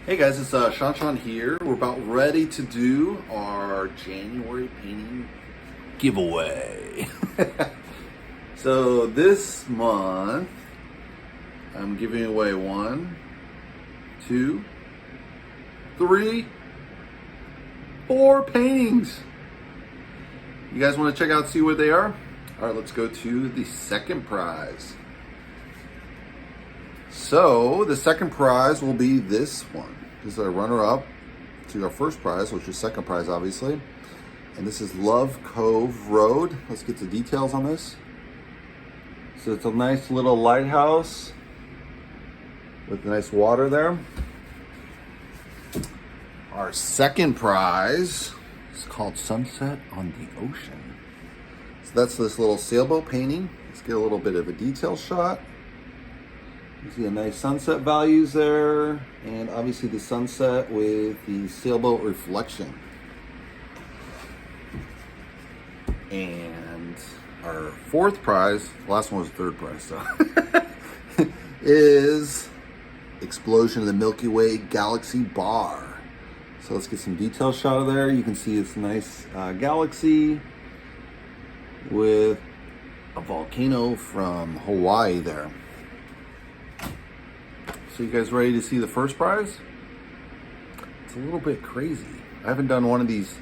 Hey guys, it's ShawNshawN here. We're about ready to do our January painting giveaway. So this month, I'm giving away 1, 2, 3, 4 paintings. You guys want to check out, see what they are? All right, let's go to the second prize. So the second prize will be this one. This is our runner-up to our first prize, which is second prize, obviously. And this is Love Cove Road. Let's get the details on this. So it's a nice little lighthouse with nice water there. Our second prize is called Sunset on the Ocean. So that's this little sailboat painting. Let's get a little bit of a detail shot. You see a nice sunset values there, and obviously the sunset with the sailboat reflection. And our fourth prize, the last one was the third prize, so is Explosion of the Milky Way Galaxy Bar. So let's get some detail shot of there. You can see it's a nice galaxy with a volcano from Hawaii there. So you guys ready to see the first prize? It's a little bit crazy. I haven't done one of these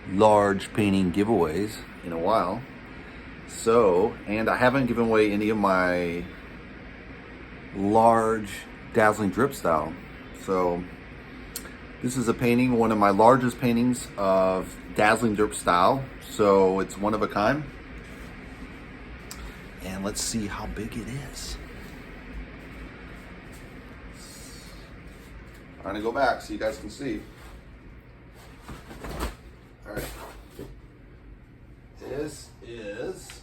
large painting giveaways in a while. So, and I haven't given away any of my large dazzling drip style. So this is a painting, one of my largest paintings of dazzling drip style. So it's one of a kind. And let's see how big it is. I'm gonna go back so you guys can see. All right. This is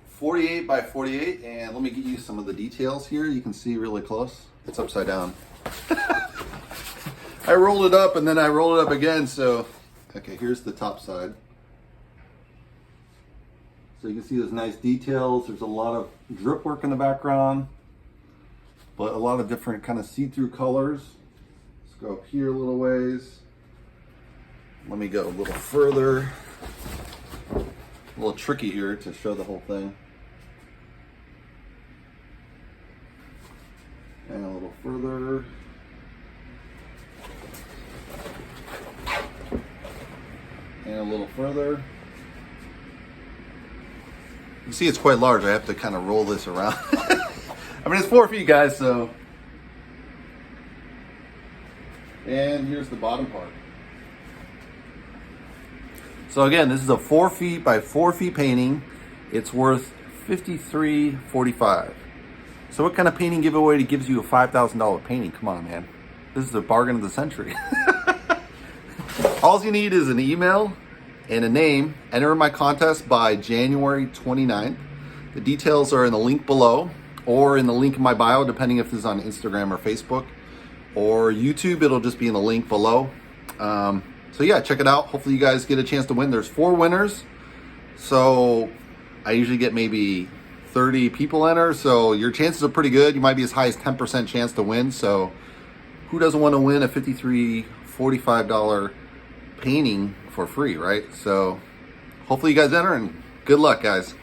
48 by 48, and let me get you some of the details here. You can see really close. It's upside down. I rolled it up and then I rolled it up again, so, okay, here's the top side. So you can see there's nice details. There's a lot of drip work in the background, but a lot of different kind of see-through colors. Let's go up here a little ways. Let me go a little further. A little tricky here to show the whole thing. And a little further. And a little further. You see it's quite large. I have to kind of roll this around. I mean, it's 4 feet, guys, so. And here's the bottom part. So again, this is a 4 feet by 4 feet painting. It's worth $53.45. So what kind of painting giveaway gives you a $5,000 painting? Come on, man. This is a bargain of the century. All you need is an email and a name. Enter my contest by January 29th. The details are in the link below, or in the link in my bio, depending if this is on Instagram or Facebook or YouTube. It'll just be in the link below. So yeah, check it out. Hopefully you guys get a chance to win. There's 4 winners. So I usually get maybe 30 people enter. So your chances are pretty good. You might be as high as 10% chance to win. So who doesn't want to win a $53.45 painting for free, right? So hopefully you guys enter, and good luck, guys.